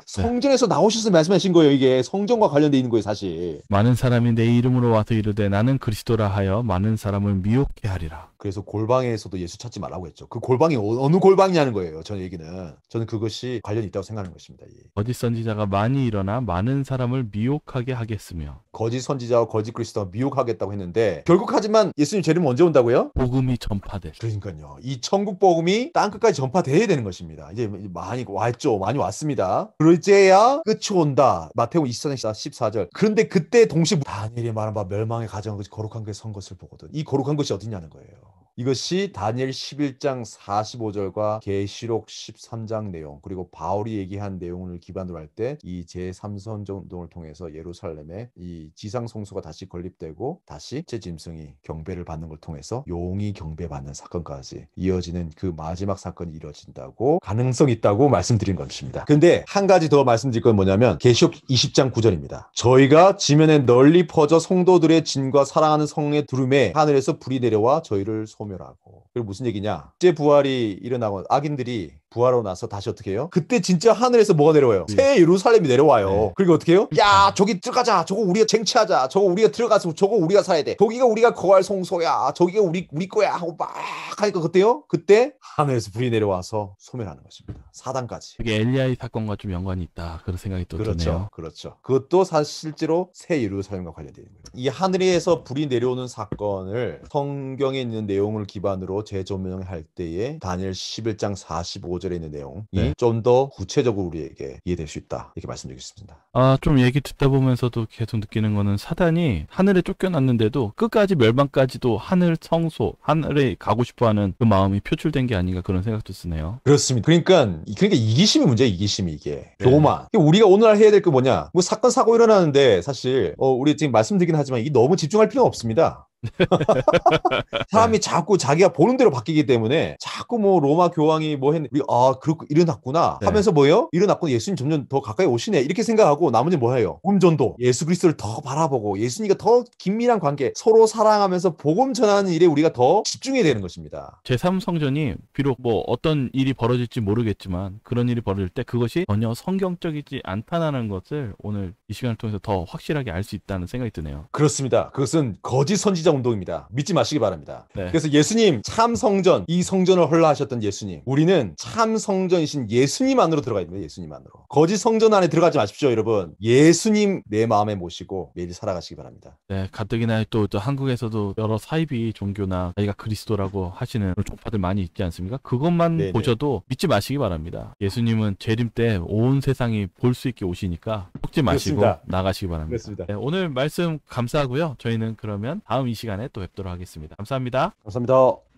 성전에서 나오셔서 말씀하신 거예요. 이게 성전과 관련돼 있는 거예요, 사실. 많은 사람이 내 이름으로 와서 이르되 나는 그리스도라 하여 많은 사람을 미혹해 하리라. 그래서 골방에서도 예수 찾지 말라고 했죠. 그 골방이 어느 골방이냐는 거예요. 저는 얘기는. 저는 그것이 관련이 있다고 생각하는 것입니다. 거짓 선지자가 많이 일어나 많은 사람을 미혹하게 하겠으며 거짓 선지자와 거짓 그리스도가 미혹하겠다고 했는데 결국 하지만 예수님 재림 언제 온다고요? 복음이 전파될. 그러니까요. 이 천국 복음이 땅끝까지 전파돼야 되는 것입니다. 이제 많이 왔죠. 많이 왔습니다. 그럴때야 끝이 온다. 마태복음 24장 14절. 그런데 그때 동시에 다니엘이 말한 바 멸망의 가정은 거룩한 것에 선 것을 보거든. 이 거룩한 것이 어디냐는 거예요. 이것이 다니엘 11장 45절과 계시록 13장 내용 그리고 바울이 얘기한 내용을 기반으로 할 때 이 제3선전운동을 통해서 예루살렘에 이 지상 성소가 다시 건립되고 다시 제 짐승이 경배를 받는 걸 통해서 용이 경배받는 사건까지 이어지는 그 마지막 사건이 이루어진다고 가능성이 있다고 말씀드린 것입니다. 근데 한 가지 더 말씀드릴 건 뭐냐면 계시록 20장 9절입니다. 저희가 지면에 널리 퍼져 성도들의 진과 사랑하는 성의 두름에 하늘에서 불이 내려와 저희를 소멸하고. 그리고 무슨 얘기냐? 이제 부활이 일어나고 악인들이 부활하고 나서 다시 어떻게 해요? 그때 진짜 하늘에서 뭐가 내려와요? 새 예루살렘이 내려와요. 네. 그리고 어떻게 해요? 야, 저기 들어가자. 저거 우리가 쟁취하자. 저거 우리가 들어가서 저거 우리가 살아야 돼. 저기가 우리가 거할 성소야. 저기가 우리 거야 하고 막 하니까 그때요? 그때 하늘에서 불이 내려와서 소멸하는 것입니다. 사단까지. 그게 엘리야의 사건과 좀 연관이 있다. 그런 생각이 또 드네요. 그렇죠. 그것도 실제로 새 예루살렘과 관련되어 있는 거예요. 이 하늘에서 불이 내려오는 사건을 성경에 있는 내용을 기반으로 재조명할 때에 다니엘 11장 45절에 있는 내용이 좀 더 구체적으로 우리에게 이해될 수 있다. 이렇게 말씀드리겠습니다. 좀 얘기 듣다 보면서도 계속 느끼는 거는 사단이 하늘에 쫓겨났는데도 끝까지 멸망까지도 하늘 성소, 하늘에 가고 싶어하는 그 마음이 표출된 게 아닌가 그런 생각도 드네요. 그렇습니다. 그러니까 이기심이 문제야. 이기심이 이게. 교만. 우리가 오늘 해야 될 게 뭐냐? 뭐 사건 사고 일어나는데 사실 우리 지금 말씀드리긴 하지만 이게 너무 집중할 필요는 없습니다. 사람이 자꾸 자기가 보는 대로 바뀌기 때문에 자꾸 뭐 로마 교황이 뭐 했네 그렇고 일어났구나 하면서 뭐예요? 일어났고 예수님 점점 더 가까이 오시네 이렇게 생각하고 나머지는 뭐 해요? 복음 전도 예수 그리스도를 더 바라보고 예수님과 더 긴밀한 관계 서로 사랑하면서 복음 전하는 일에 우리가 더 집중해야 되는 것입니다. 제3성전이 비록 뭐 어떤 일이 벌어질지 모르겠지만 그런 일이 벌어질 때 그것이 전혀 성경적이지 않다는 것을 오늘 이 시간을 통해서 더 확실하게 알 수 있다는 생각이 드네요. 그렇습니다. 그것은 거짓 선지자 비판적 운동입니다. 믿지 마시기 바랍니다. 네. 그래서 예수님 참 성전, 이 성전을 헐라하셨던 예수님, 우리는 참 성전이신 예수님 안으로 들어가야 됩니다. 예수님 안으로. 거짓 성전 안에 들어가지 마십시오, 여러분. 예수님 내 마음에 모시고 매일 살아가시기 바랍니다. 네, 가뜩이나 또 한국에서도 여러 사이비 종교나 자기가 그리스도라고 하시는 그런 종파들 많이 있지 않습니까? 그것만 네네. 보셔도 믿지 마시기 바랍니다. 예수님은 재림 때 온 세상이 볼 수 있게 오시니까 속지 마시고 그렇습니다. 나가시기 바랍니다. 그렇습니다. 네, 오늘 말씀 감사하고요. 저희는 그러면 다음 이 시간에 또 뵙도록 하겠습니다. 감사합니다. 감사합니다.